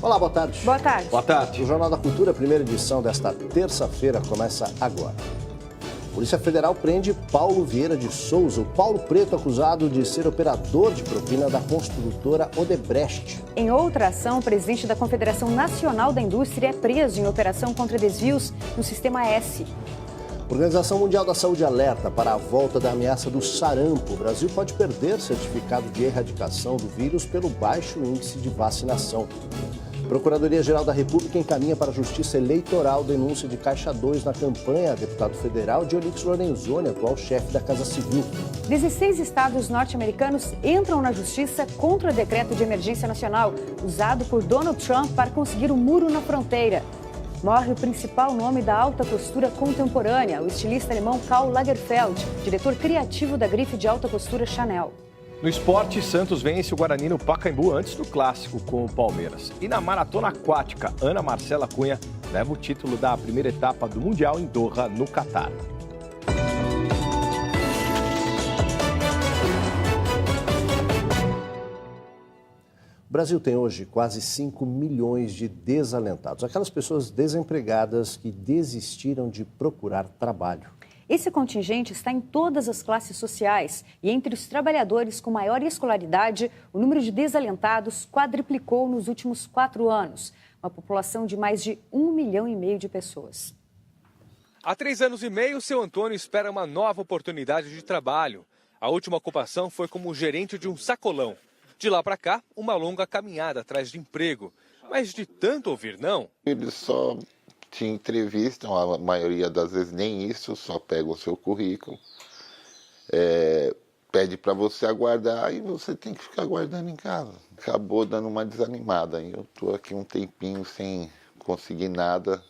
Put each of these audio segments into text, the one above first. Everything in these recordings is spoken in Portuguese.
Olá, boa tarde. Boa tarde. Boa tarde. O Jornal da Cultura, primeira edição desta terça-feira, começa agora. A Polícia Federal prende Paulo Vieira de Souza, o Paulo Preto, acusado de ser operador de propina da construtora Odebrecht. Em outra ação, o presidente da Confederação Nacional da Indústria é preso em operação contra desvios no Sistema S. A Organização Mundial da Saúde alerta para a volta da ameaça do sarampo. O Brasil pode perder certificado de erradicação do vírus pelo baixo índice de vacinação. A Procuradoria-Geral da República encaminha para a Justiça Eleitoral denúncia de Caixa 2 na campanha a deputado federal Dionix Lorenzoni, atual chefe da Casa Civil. 16 estados norte-americanos entram na justiça contra o decreto de emergência nacional, usado por Donald Trump para conseguir um muro na fronteira. Morre o principal nome da alta costura contemporânea, o estilista alemão Karl Lagerfeld, diretor criativo da grife de alta costura Chanel. No esporte, Santos vence o Guarani no Pacaembu antes do clássico com o Palmeiras. E na maratona aquática, Ana Marcela Cunha leva o título da primeira etapa do Mundial em Doha, no Catar. O Brasil tem hoje quase 5 milhões de desalentados, aquelas pessoas desempregadas que desistiram de procurar trabalho. Esse contingente está em todas as classes sociais e entre os trabalhadores com maior escolaridade, o número de desalentados quadriplicou nos últimos 4 anos, uma população de mais de 1,5 milhão de pessoas. Há 3 anos e meio, seu Antônio espera uma nova oportunidade de trabalho. A última ocupação foi como gerente de um sacolão. De lá para cá, uma longa caminhada atrás de emprego. Mas de tanto ouvir não... Eles só te entrevistam, a maioria das vezes nem isso, só pegam o seu currículo. Pede para você aguardar e você tem que ficar aguardando em casa. Acabou dando uma desanimada. Eu estou aqui um tempinho sem conseguir nada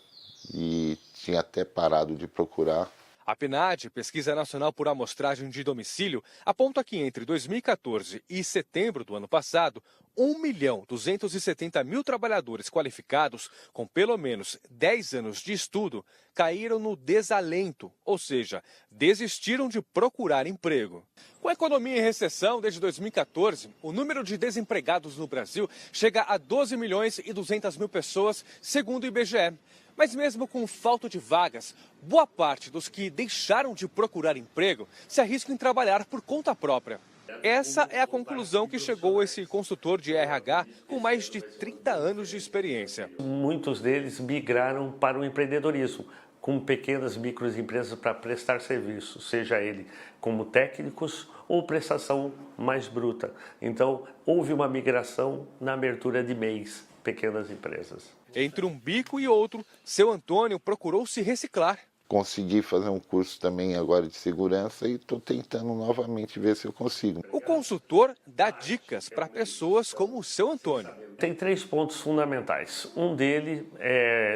e tinha até parado de procurar. A PNAD, Pesquisa Nacional por Amostragem de Domicílio, aponta que entre 2014 e setembro do ano passado, 1.270.000 trabalhadores qualificados com pelo menos 10 anos de estudo caíram no desalento, ou seja, desistiram de procurar emprego. Com a economia em recessão desde 2014, o número de desempregados no Brasil chega a 12.200.000 pessoas, segundo o IBGE. Mas mesmo com falta de vagas, boa parte dos que deixaram de procurar emprego se arriscam em trabalhar por conta própria. Essa é a conclusão que chegou esse consultor de RH com mais de 30 anos de experiência. Muitos deles migraram para o empreendedorismo, com pequenas microempresas para prestar serviço, seja ele como técnicos ou prestação mais bruta. Então, houve uma migração na abertura de MEIs, pequenas empresas. Entre um bico e outro, seu Antônio procurou se reciclar. Consegui fazer um curso também agora de segurança e estou tentando novamente ver se eu consigo. O consultor dá dicas para pessoas como o seu Antônio. Tem 3 pontos fundamentais. Um deles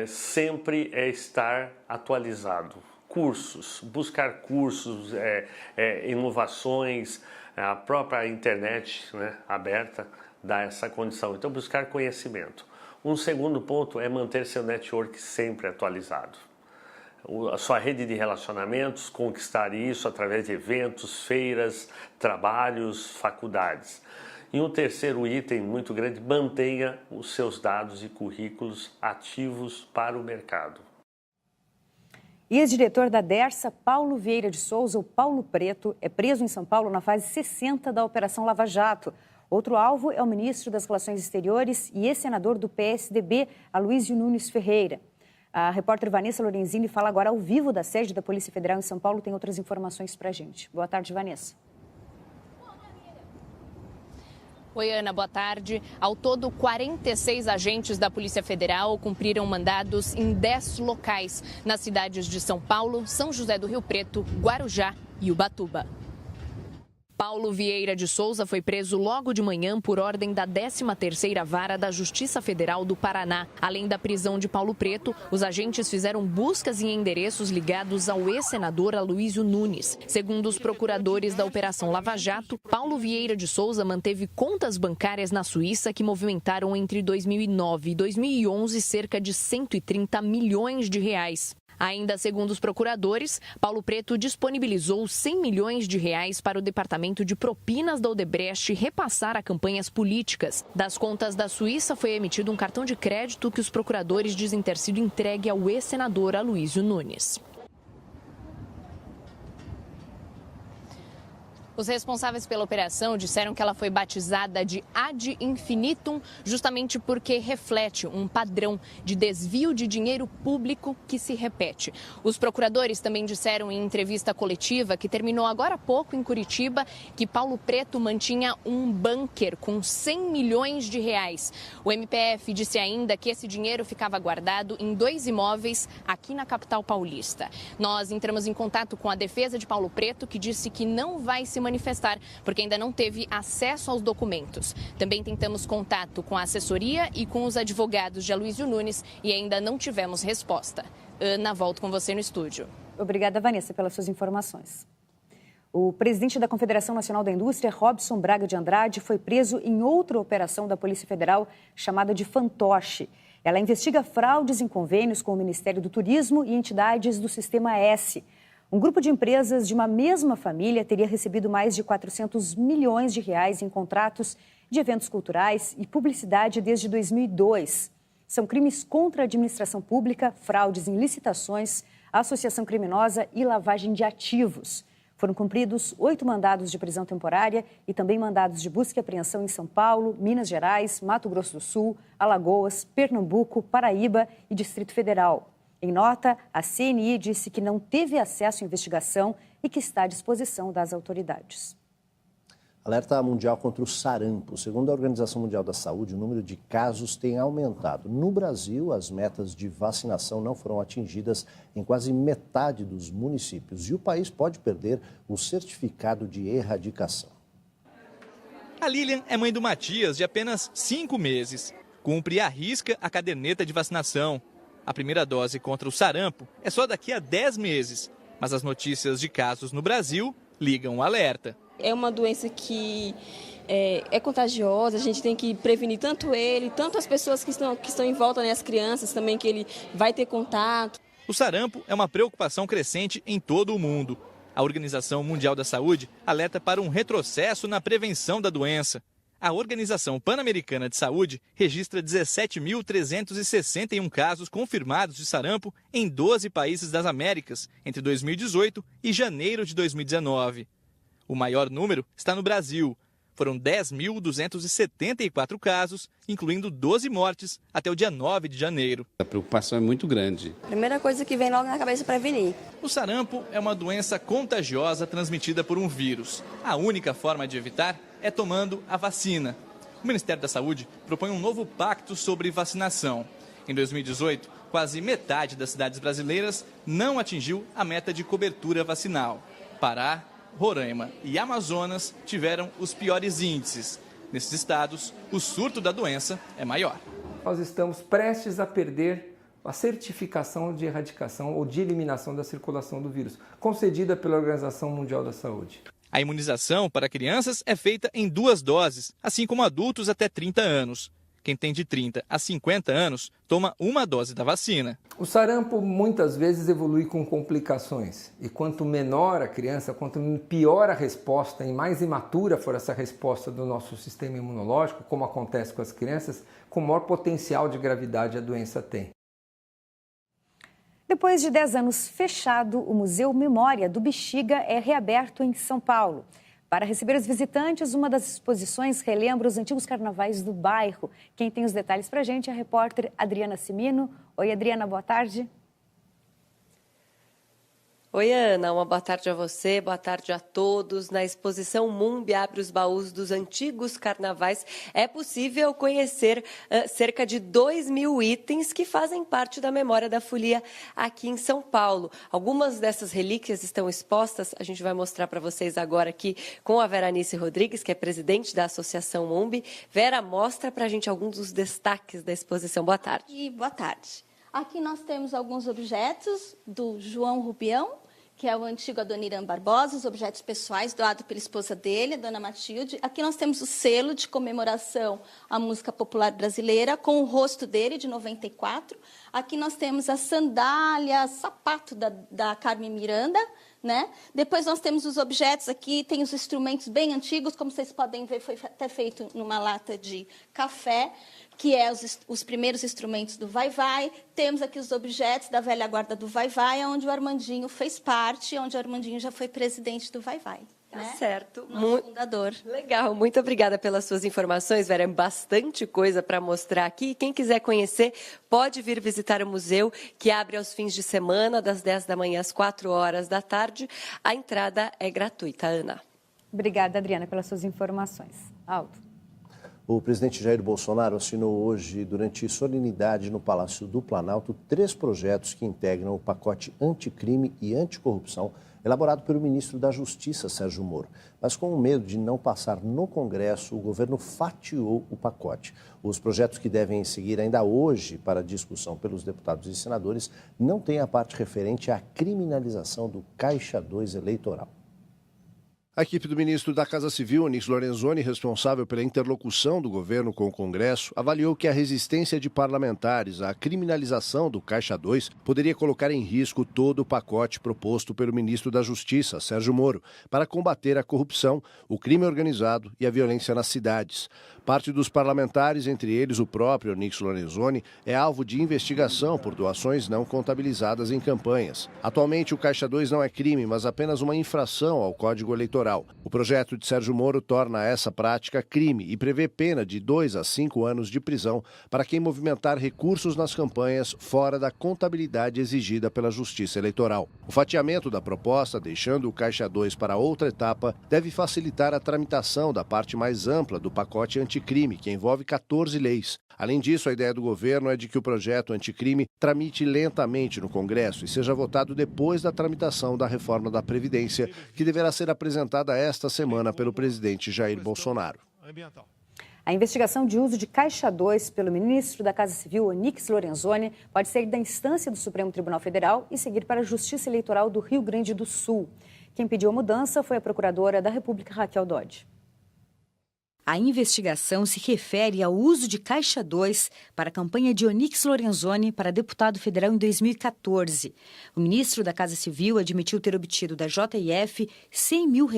sempre é estar atualizado. Cursos, buscar cursos, inovações, a própria internet, né, aberta dá essa condição. Então, buscar conhecimento. Um segundo ponto é manter seu network sempre atualizado. A sua rede de relacionamentos, conquistar isso através de eventos, feiras, trabalhos, faculdades. E um terceiro item muito grande, mantenha os seus dados e currículos ativos para o mercado. Ex-diretor da Dersa, Paulo Vieira de Souza, o Paulo Preto, é preso em São Paulo na fase 60 da Operação Lava Jato. Outro alvo é o ministro das Relações Exteriores e ex-senador do PSDB, Aloysio Nunes Ferreira. A repórter Vanessa Lorenzini fala agora ao vivo da sede da Polícia Federal em São Paulo. Tem outras informações para a gente. Boa tarde, Vanessa. Oi, Ana, boa tarde. Ao todo, 46 agentes da Polícia Federal cumpriram mandados em 10 locais, nas cidades de São Paulo, São José do Rio Preto, Guarujá e Ubatuba. Paulo Vieira de Souza foi preso logo de manhã por ordem da 13ª Vara da Justiça Federal do Paraná. Além da prisão de Paulo Preto, os agentes fizeram buscas em endereços ligados ao ex-senador Aloysio Nunes. Segundo os procuradores da Operação Lava Jato, Paulo Vieira de Souza manteve contas bancárias na Suíça que movimentaram entre 2009 e 2011 cerca de 130 milhões de reais. Ainda segundo os procuradores, Paulo Preto disponibilizou 100 milhões de reais para o Departamento de Propinas da Odebrecht repassar a campanhas políticas. Das contas da Suíça foi emitido um cartão de crédito que os procuradores dizem ter sido entregue ao ex-senador Aloysio Nunes. Os responsáveis pela operação disseram que ela foi batizada de Ad Infinitum justamente porque reflete um padrão de desvio de dinheiro público que se repete. Os procuradores também disseram em entrevista coletiva que terminou agora há pouco em Curitiba que Paulo Preto mantinha um bunker com 100 milhões de reais. O MPF disse ainda que esse dinheiro ficava guardado em 2 imóveis aqui na capital paulista. Nós entramos em contato com a defesa de Paulo Preto, que disse que não vai se manifestar, porque ainda não teve acesso aos documentos. Também tentamos contato com a assessoria e com os advogados de Aloysio Nunes e ainda não tivemos resposta. Ana, volto com você no estúdio. Obrigada, Vanessa, pelas suas informações. O presidente da Confederação Nacional da Indústria, Robson Braga de Andrade, foi preso em outra operação da Polícia Federal chamada de Fantoche. Ela investiga fraudes em convênios com o Ministério do Turismo e entidades do Sistema S. Um grupo de empresas de uma mesma família teria recebido mais de 400 milhões de reais em contratos de eventos culturais e publicidade desde 2002. São crimes contra a administração pública, fraudes em licitações, associação criminosa e lavagem de ativos. Foram cumpridos 8 mandados de prisão temporária e também mandados de busca e apreensão em São Paulo, Minas Gerais, Mato Grosso do Sul, Alagoas, Pernambuco, Paraíba e Distrito Federal. Em nota, a CNI disse que não teve acesso à investigação e que está à disposição das autoridades. Alerta mundial contra o sarampo. Segundo a Organização Mundial da Saúde, o número de casos tem aumentado. No Brasil, as metas de vacinação não foram atingidas em quase metade dos municípios e o país pode perder o certificado de erradicação. A Lilian é mãe do Matias, de apenas 5 meses. Cumpre à risca a caderneta de vacinação. A primeira dose contra o sarampo é só daqui a 10 meses, mas as notícias de casos no Brasil ligam o alerta. É uma doença que é contagiosa, a gente tem que prevenir tanto ele, tanto as pessoas que estão em volta, né, as crianças também, que ele vai ter contato. O sarampo é uma preocupação crescente em todo o mundo. A Organização Mundial da Saúde alerta para um retrocesso na prevenção da doença. A Organização Pan-Americana de Saúde registra 17.361 casos confirmados de sarampo em 12 países das Américas entre 2018 e janeiro de 2019. O maior número está no Brasil. Foram 10.274 casos, incluindo 12 mortes até o dia 9 de janeiro. A preocupação é muito grande. A primeira coisa que vem logo na cabeça é prevenir. O sarampo é uma doença contagiosa transmitida por um vírus. A única forma de evitar é tomando a vacina. O Ministério da Saúde propõe um novo pacto sobre vacinação. Em 2018, quase metade das cidades brasileiras não atingiu a meta de cobertura vacinal. Pará, Roraima e Amazonas tiveram os piores índices. Nesses estados, o surto da doença é maior. Nós estamos prestes a perder a certificação de erradicação ou de eliminação da circulação do vírus, concedida pela Organização Mundial da Saúde. A imunização para crianças é feita em 2 doses, assim como adultos até 30 anos. Quem tem de 30 a 50 anos toma 1 dose da vacina. O sarampo muitas vezes evolui com complicações. E quanto menor a criança, quanto pior a resposta e mais imatura for essa resposta do nosso sistema imunológico, como acontece com as crianças, com maior potencial de gravidade a doença tem. Depois de 10 anos fechado, o Museu Memória do Bexiga é reaberto em São Paulo. Para receber os visitantes, uma das exposições relembra os antigos carnavais do bairro. Quem tem os detalhes para a gente é a repórter Adriana Cimino. Oi, Adriana, boa tarde. Oi, Ana, uma boa tarde a você, boa tarde a todos. Na exposição Mumbi abre os baús dos antigos carnavais. É possível conhecer cerca de 2.000 itens que fazem parte da memória da folia aqui em São Paulo. Algumas dessas relíquias estão expostas, a gente vai mostrar para vocês agora aqui com a Veranice Rodrigues, que é presidente da Associação Mumbi. Vera, mostra para a gente alguns dos destaques da exposição. Boa tarde. Boa tarde. Aqui nós temos alguns objetos do João Rubião, que é o antigo Adoniran Barbosa, os objetos pessoais doados pela esposa dele, a dona Matilde. Aqui nós temos o selo de comemoração à música popular brasileira, com o rosto dele, de 94. Aqui nós temos a sandália, sapato da Carmen Miranda, né? Depois nós temos os objetos aqui, tem os instrumentos bem antigos, como vocês podem ver, foi até feito numa lata de café, que é os primeiros instrumentos do Vai-Vai. Temos aqui os objetos da velha guarda do Vai-Vai, onde o Armandinho fez parte, onde o Armandinho já foi presidente do Vai-Vai. Tá certo. Nosso fundador. Legal, muito obrigada pelas suas informações, Vera. É bastante coisa para mostrar aqui. Quem quiser conhecer, pode vir visitar o museu, que abre aos fins de semana, das 10 da manhã às 4 horas da tarde. A entrada é gratuita, Ana. Obrigada, Adriana, pelas suas informações. Aldo. O presidente Jair Bolsonaro assinou hoje, durante solenidade no Palácio do Planalto, 3 projetos que integram o pacote anticrime e anticorrupção elaborado pelo ministro da Justiça, Sérgio Moro. Mas com o medo de não passar no Congresso, o governo fatiou o pacote. Os projetos que devem seguir ainda hoje para discussão pelos deputados e senadores não têm a parte referente à criminalização do Caixa 2 eleitoral. A equipe do ministro da Casa Civil, Onyx Lorenzoni, responsável pela interlocução do governo com o Congresso, avaliou que a resistência de parlamentares à criminalização do Caixa 2 poderia colocar em risco todo o pacote proposto pelo ministro da Justiça, Sérgio Moro, para combater a corrupção, o crime organizado e a violência nas cidades. Parte dos parlamentares, entre eles o próprio Onyx Lorenzoni, é alvo de investigação por doações não contabilizadas em campanhas. Atualmente, o Caixa 2 não é crime, mas apenas uma infração ao Código Eleitoral. O projeto de Sérgio Moro torna essa prática crime e prevê pena de 2 a 5 anos de prisão para quem movimentar recursos nas campanhas fora da contabilidade exigida pela Justiça Eleitoral. O fatiamento da proposta, deixando o Caixa 2 para outra etapa, deve facilitar a tramitação da parte mais ampla do pacote anticrime, que envolve 14 leis. Além disso, a ideia do governo é de que o projeto anticrime tramite lentamente no Congresso e seja votado depois da tramitação da reforma da Previdência, que deverá ser apresentada esta semana pelo presidente Jair Bolsonaro. A investigação de uso de Caixa 2 pelo ministro da Casa Civil, Onyx Lorenzoni, pode sair da instância do Supremo Tribunal Federal e seguir para a Justiça Eleitoral do Rio Grande do Sul. Quem pediu a mudança foi a procuradora da República, Raquel Dodge. A investigação se refere ao uso de Caixa 2 para a campanha de Onyx Lorenzoni para deputado federal em 2014. O ministro da Casa Civil admitiu ter obtido da JF R$100 mil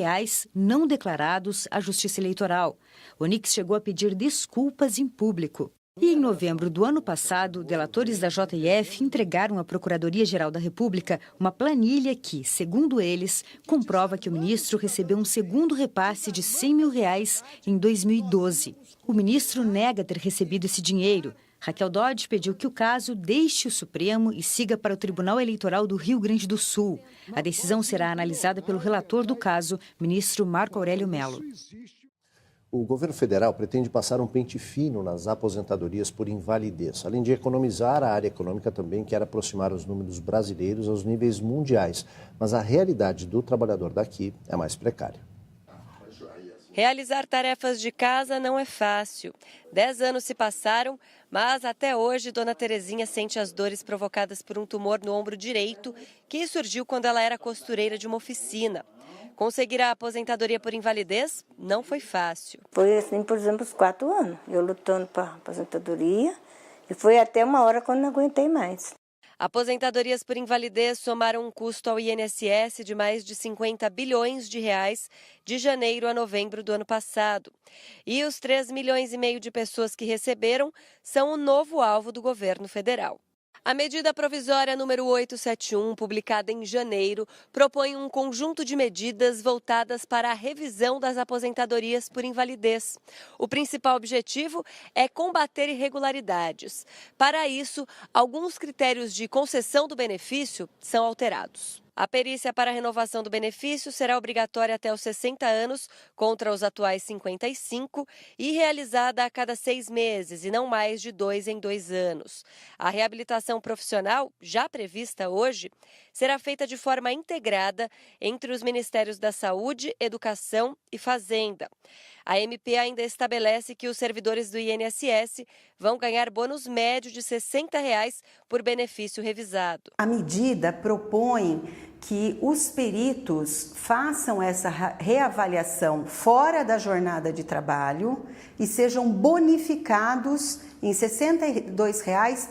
não declarados à Justiça Eleitoral. Onyx chegou a pedir desculpas em público. E em novembro do ano passado, delatores da JF entregaram à Procuradoria-Geral da República uma planilha que, segundo eles, comprova que o ministro recebeu um segundo repasse de R$100 mil em 2012. O ministro nega ter recebido esse dinheiro. Raquel Dodge pediu que o caso deixe o Supremo e siga para o Tribunal Eleitoral do Rio Grande do Sul. A decisão será analisada pelo relator do caso, ministro Marco Aurélio Mello. O governo federal pretende passar um pente fino nas aposentadorias por invalidez. Além de economizar, a área econômica também quer aproximar os números brasileiros aos níveis mundiais. Mas a realidade do trabalhador daqui é mais precária. Realizar tarefas de casa não é fácil. 10 anos se passaram, mas até hoje Dona Terezinha sente as dores provocadas por um tumor no ombro direito que surgiu quando ela era costureira de uma oficina. Conseguir a aposentadoria por invalidez não foi fácil. Foi assim, por exemplo, os 4 anos. Eu lutando para a aposentadoria e foi até uma hora quando não aguentei mais. Aposentadorias por invalidez somaram um custo ao INSS de mais de 50 bilhões de reais de janeiro a novembro do ano passado. E os 3,5 milhões de pessoas que receberam são o novo alvo do governo federal. A medida provisória número 871, publicada em janeiro, propõe um conjunto de medidas voltadas para a revisão das aposentadorias por invalidez. O principal objetivo é combater irregularidades. Para isso, alguns critérios de concessão do benefício são alterados. A perícia para a renovação do benefício será obrigatória até os 60 anos, contra os atuais 55, e realizada a cada 6 meses, e não mais de 2 em 2 anos. A reabilitação profissional, já prevista hoje, será feita de forma integrada entre os Ministérios da Saúde, Educação e Fazenda. A MP ainda estabelece que os servidores do INSS vão ganhar bônus médio de R$ 60 por benefício revisado. A medida propõe que os peritos façam essa reavaliação fora da jornada de trabalho e sejam bonificados em R$ 62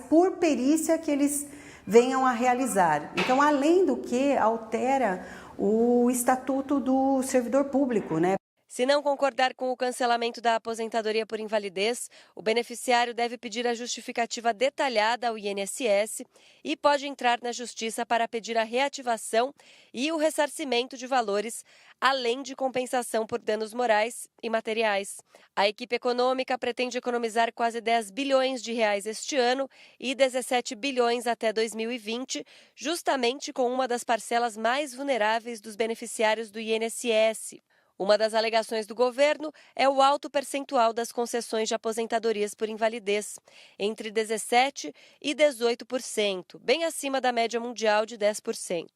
por perícia que eles venham a realizar. Então, além do que, altera o estatuto do servidor público, né? Se não concordar com o cancelamento da aposentadoria por invalidez, o beneficiário deve pedir a justificativa detalhada ao INSS e pode entrar na Justiça para pedir a reativação e o ressarcimento de valores, além de compensação por danos morais e materiais. A equipe econômica pretende economizar quase 10 bilhões de reais este ano e 17 bilhões até 2020, justamente com uma das parcelas mais vulneráveis dos beneficiários do INSS. Uma das alegações do governo é o alto percentual das concessões de aposentadorias por invalidez, entre 17% e 18%, bem acima da média mundial de 10%.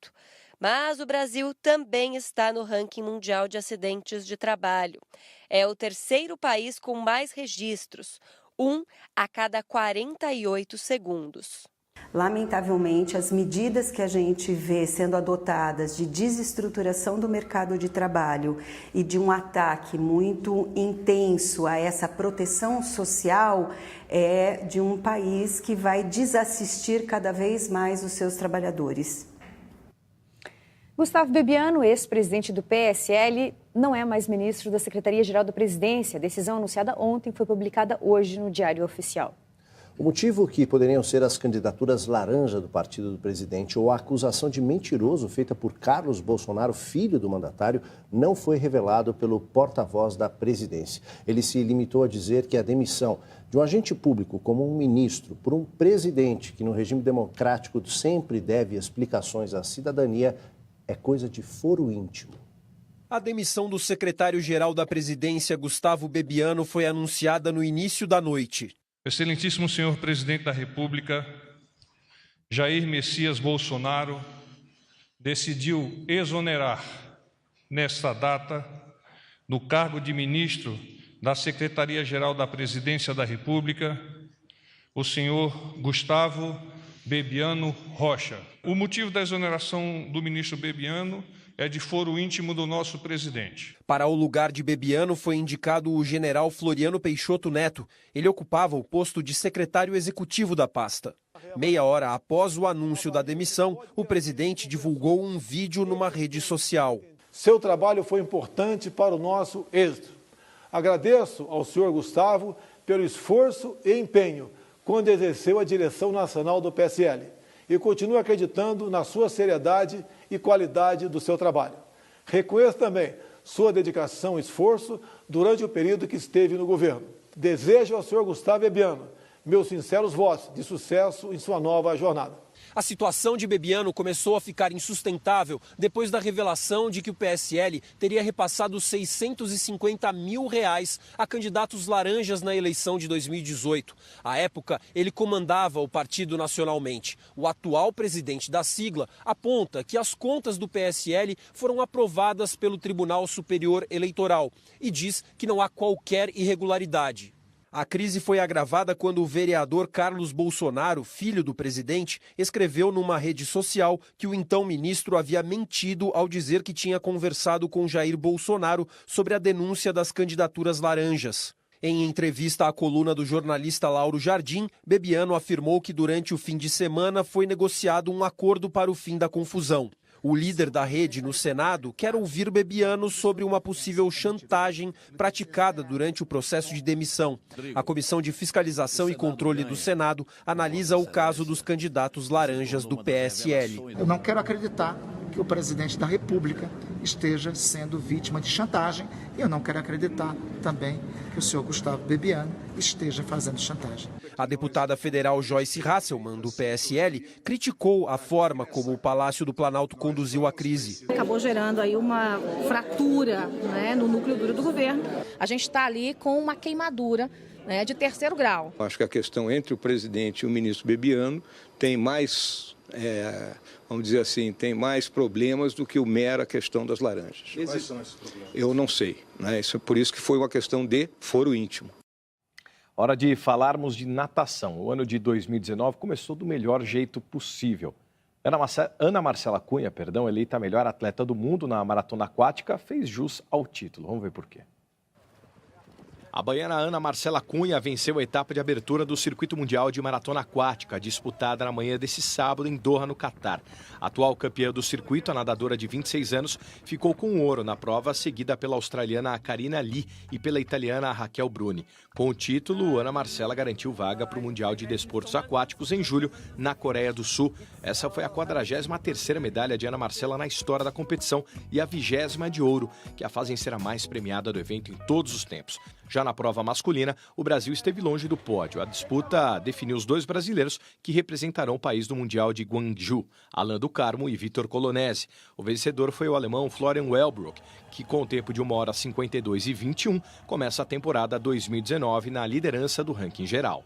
Mas o Brasil também está no ranking mundial de acidentes de trabalho. É o terceiro país com mais registros, 1 a cada 48 segundos. Lamentavelmente, as medidas que a gente vê sendo adotadas de desestruturação do mercado de trabalho e de um ataque muito intenso a essa proteção social é de um país que vai desassistir cada vez mais os seus trabalhadores. Gustavo Bebiano, ex-presidente do PSL, não é mais ministro da Secretaria-Geral da Presidência. A decisão anunciada ontem foi publicada hoje no Diário Oficial. O motivo que poderiam ser as candidaturas laranja do partido do presidente ou a acusação de mentiroso feita por Carlos Bolsonaro, filho do mandatário, não foi revelado pelo porta-voz da presidência. Ele se limitou a dizer que a demissão de um agente público como um ministro por um presidente que no regime democrático sempre deve explicações à cidadania é coisa de foro íntimo. A demissão do secretário-geral da presidência, Gustavo Bebiano, foi anunciada no início da noite. Excelentíssimo senhor presidente da República, Jair Messias Bolsonaro, decidiu exonerar, nesta data, no cargo de ministro da Secretaria-Geral da Presidência da República, o senhor Gustavo Bebiano Rocha. O motivo da exoneração do ministro Bebiano é de foro íntimo do nosso presidente. Para o lugar de Bebiano foi indicado o general Floriano Peixoto Neto. Ele ocupava o posto de secretário executivo da pasta. Meia hora após o anúncio da demissão, o presidente divulgou um vídeo numa rede social. Seu trabalho foi importante para o nosso êxito. Agradeço ao senhor Gustavo pelo esforço e empenho quando exerceu a direção nacional do PSL e continuo acreditando na sua seriedade e qualidade do seu trabalho. Reconheço também sua dedicação e esforço durante o período que esteve no governo. Desejo ao senhor Gustavo Bebiano meus sinceros votos de sucesso em sua nova jornada. A situação de Bebiano começou a ficar insustentável depois da revelação de que o PSL teria repassado R$ 650 mil a candidatos laranjas na eleição de 2018. À época, ele comandava o partido nacionalmente. O atual presidente da sigla aponta que as contas do PSL foram aprovadas pelo Tribunal Superior Eleitoral e diz que não há qualquer irregularidade. A crise foi agravada quando o vereador Carlos Bolsonaro, filho do presidente, escreveu numa rede social que o então ministro havia mentido ao dizer que tinha conversado com Jair Bolsonaro sobre a denúncia das candidaturas laranjas. Em entrevista à coluna do jornalista Lauro Jardim, Bebiano afirmou que durante o fim de semana foi negociado um acordo para o fim da confusão. O líder da rede no Senado quer ouvir Bebiano sobre uma possível chantagem praticada durante o processo de demissão. A Comissão de Fiscalização e Controle do Senado analisa o caso dos candidatos laranjas do PSL. Eu não quero acreditar que o presidente da República esteja sendo vítima de chantagem e eu não quero acreditar também que o senhor Gustavo Bebiano esteja fazendo chantagem. A deputada federal Joyce Hasselmann, do PSL, criticou a forma como o Palácio do Planalto conduziu a crise. Acabou gerando aí uma fratura, né, no núcleo duro do governo. A gente está ali com uma queimadura, né, de terceiro grau. Acho que a questão entre o presidente e o ministro Bebiano tem mais vamos dizer assim, tem mais problemas do que a mera questão das laranjas. Quais são esses problemas? Eu não sei, né? Isso é por isso que foi uma questão de foro íntimo. Hora de falarmos de natação. O ano de 2019 começou do melhor jeito possível. Ana Marcela Cunha, eleita a melhor atleta do mundo na maratona aquática, fez jus ao título. Vamos ver por quê. A baiana Ana Marcela Cunha venceu a etapa de abertura do Circuito Mundial de Maratona Aquática, disputada na manhã desse sábado em Doha, no Catar. A atual campeã do circuito, a nadadora de 26 anos, ficou com ouro na prova, seguida pela australiana Karina Lee e pela italiana Raquel Bruni. Com o título, Ana Marcela garantiu vaga para o Mundial de Desportos Aquáticos em julho, na Coreia do Sul. Essa foi a 43ª medalha de Ana Marcela na história da competição e a 20ª de ouro, que a fazem ser a mais premiada do evento em todos os tempos. Já na prova masculina, o Brasil esteve longe do pódio. A disputa definiu os 2 brasileiros que representarão o país no Mundial de Gwangju, Alain do Carmo e Vitor Colonese. O vencedor foi o alemão Florian Wellbrook, que com o tempo de 1h52:21 começa a temporada 2019 na liderança do ranking geral.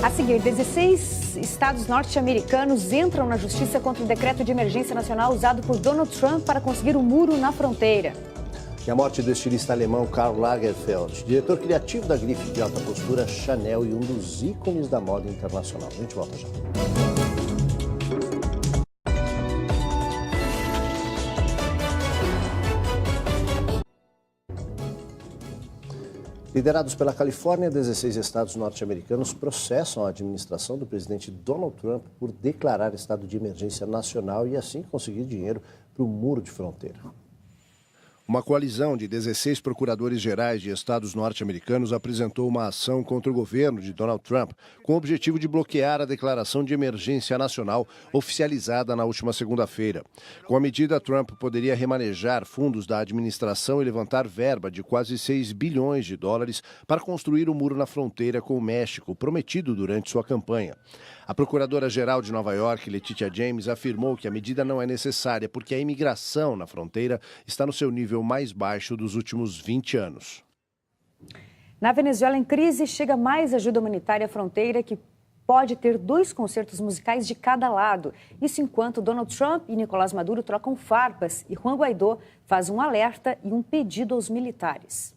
A seguir, 16 estados norte-americanos entram na justiça contra o decreto de emergência nacional usado por Donald Trump para conseguir um muro na fronteira. E a morte do estilista alemão Karl Lagerfeld, diretor criativo da grife de alta costura Chanel e um dos ícones da moda internacional. A gente volta já. Liderados pela Califórnia, 16 estados norte-americanos processam a administração do presidente Donald Trump por declarar estado de emergência nacional e assim conseguir dinheiro para o muro de fronteira. Uma coalizão de 16 procuradores gerais de estados norte-americanos apresentou uma ação contra o governo de Donald Trump com o objetivo de bloquear a declaração de emergência nacional oficializada na última segunda-feira. Com a medida, Trump poderia remanejar fundos da administração e levantar verba de quase 6 bilhões de dólares para construir o muro na fronteira com o México, prometido durante sua campanha. A procuradora-geral de Nova York, Letitia James, afirmou que a medida não é necessária porque a imigração na fronteira está no seu nível mais baixo dos últimos 20 anos. Na Venezuela em crise, chega mais ajuda humanitária à fronteira que pode ter 2 concertos musicais de cada lado. Isso enquanto Donald Trump e Nicolás Maduro trocam farpas e Juan Guaidó faz um alerta e um pedido aos militares.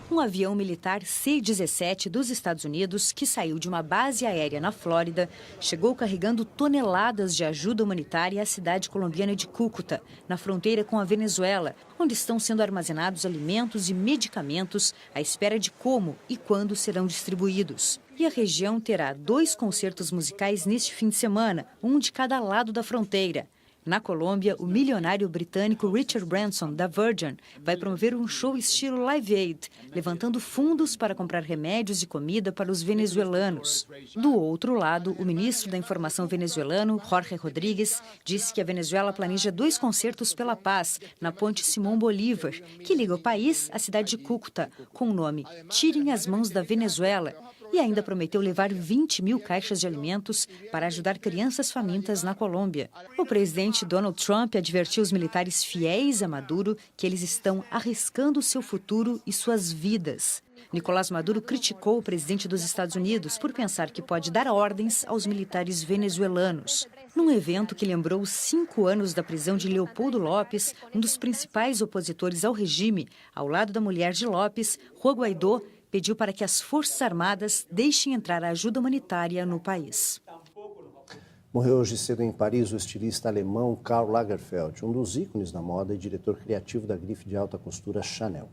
Um avião militar C-17 dos Estados Unidos, que saiu de uma base aérea na Flórida, chegou carregando toneladas de ajuda humanitária à cidade colombiana de Cúcuta, na fronteira com a Venezuela, onde estão sendo armazenados alimentos e medicamentos à espera de como e quando serão distribuídos. E a região terá 2 concertos musicais neste fim de semana, um de cada lado da fronteira. Na Colômbia, o milionário britânico Richard Branson, da Virgin, vai promover um show estilo Live Aid, levantando fundos para comprar remédios e comida para os venezuelanos. Do outro lado, o ministro da Informação venezuelano, Jorge Rodríguez, disse que a Venezuela planeja 2 concertos pela paz na ponte Simão Bolívar, que liga o país à cidade de Cúcuta, com o nome Tirem as Mãos da Venezuela, e ainda prometeu levar 20 mil caixas de alimentos para ajudar crianças famintas na Colômbia. O presidente Donald Trump advertiu os militares fiéis a Maduro que eles estão arriscando seu futuro e suas vidas. Nicolás Maduro criticou o presidente dos Estados Unidos por pensar que pode dar ordens aos militares venezuelanos. Num evento que lembrou os 5 anos da prisão de Leopoldo López, um dos principais opositores ao regime, ao lado da mulher de López, Juan Guaidó, pediu para que as Forças Armadas deixem entrar a ajuda humanitária no país. Morreu hoje cedo em Paris o estilista alemão Karl Lagerfeld, um dos ícones da moda e diretor criativo da grife de alta costura Chanel.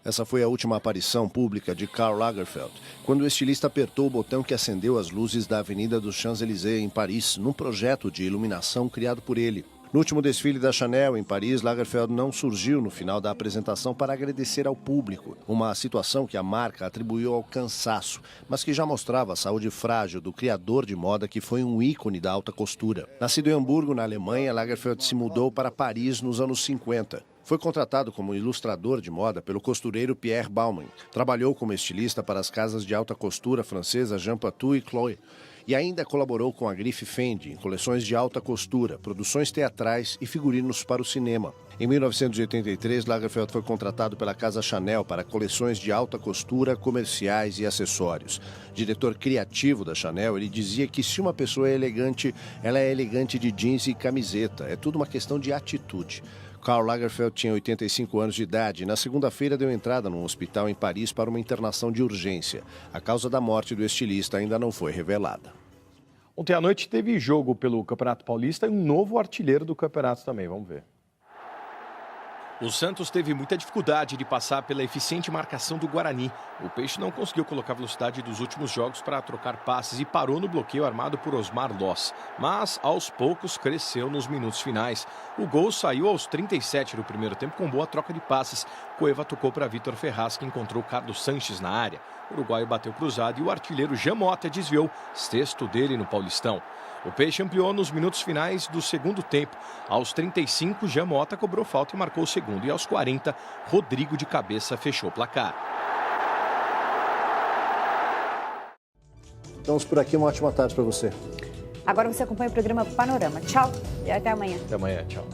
Essa foi a última aparição pública de Karl Lagerfeld, quando o estilista apertou o botão que acendeu as luzes da Avenida dos Champs-Élysées, em Paris, num projeto de iluminação criado por ele. No último desfile da Chanel, em Paris, Lagerfeld não surgiu no final da apresentação para agradecer ao público, uma situação que a marca atribuiu ao cansaço, mas que já mostrava a saúde frágil do criador de moda que foi um ícone da alta costura. Nascido em Hamburgo, na Alemanha, Lagerfeld se mudou para Paris nos anos 50. Foi contratado como ilustrador de moda pelo costureiro Pierre Balmain. Trabalhou como estilista para as casas de alta costura francesa Jean Patou e Chloé. E ainda colaborou com a grife Fendi em coleções de alta costura, produções teatrais e figurinos para o cinema. Em 1983, Lagerfeld foi contratado pela Casa Chanel para coleções de alta costura, comerciais e acessórios. Diretor criativo da Chanel, ele dizia que se uma pessoa é elegante, ela é elegante de jeans e camiseta. É tudo uma questão de atitude. Karl Lagerfeld tinha 85 anos de idade e na segunda-feira deu entrada num hospital em Paris para uma internação de urgência. A causa da morte do estilista ainda não foi revelada. Ontem à noite teve jogo pelo Campeonato Paulista e um novo artilheiro do campeonato também. Vamos ver. O Santos teve muita dificuldade de passar pela eficiente marcação do Guarani. O Peixe não conseguiu colocar a velocidade dos últimos jogos para trocar passes e parou no bloqueio armado por Osmar Loss. Mas, aos poucos, cresceu nos minutos finais. O gol saiu aos 37 do primeiro tempo com boa troca de passes. Cueva tocou para Vitor Ferraz, que encontrou Carlos Sanches na área. O uruguaio bateu cruzado e o artilheiro Jean Mota desviou, sexto dele no Paulistão. O Peixe ampliou nos minutos finais do segundo tempo. Aos 35, Jean Mota cobrou falta e marcou o segundo. E aos 40, Rodrigo de cabeça fechou o placar. Estamos por aqui, uma ótima tarde para você. Agora você acompanha o programa Panorama. Tchau e até amanhã. Até amanhã, tchau.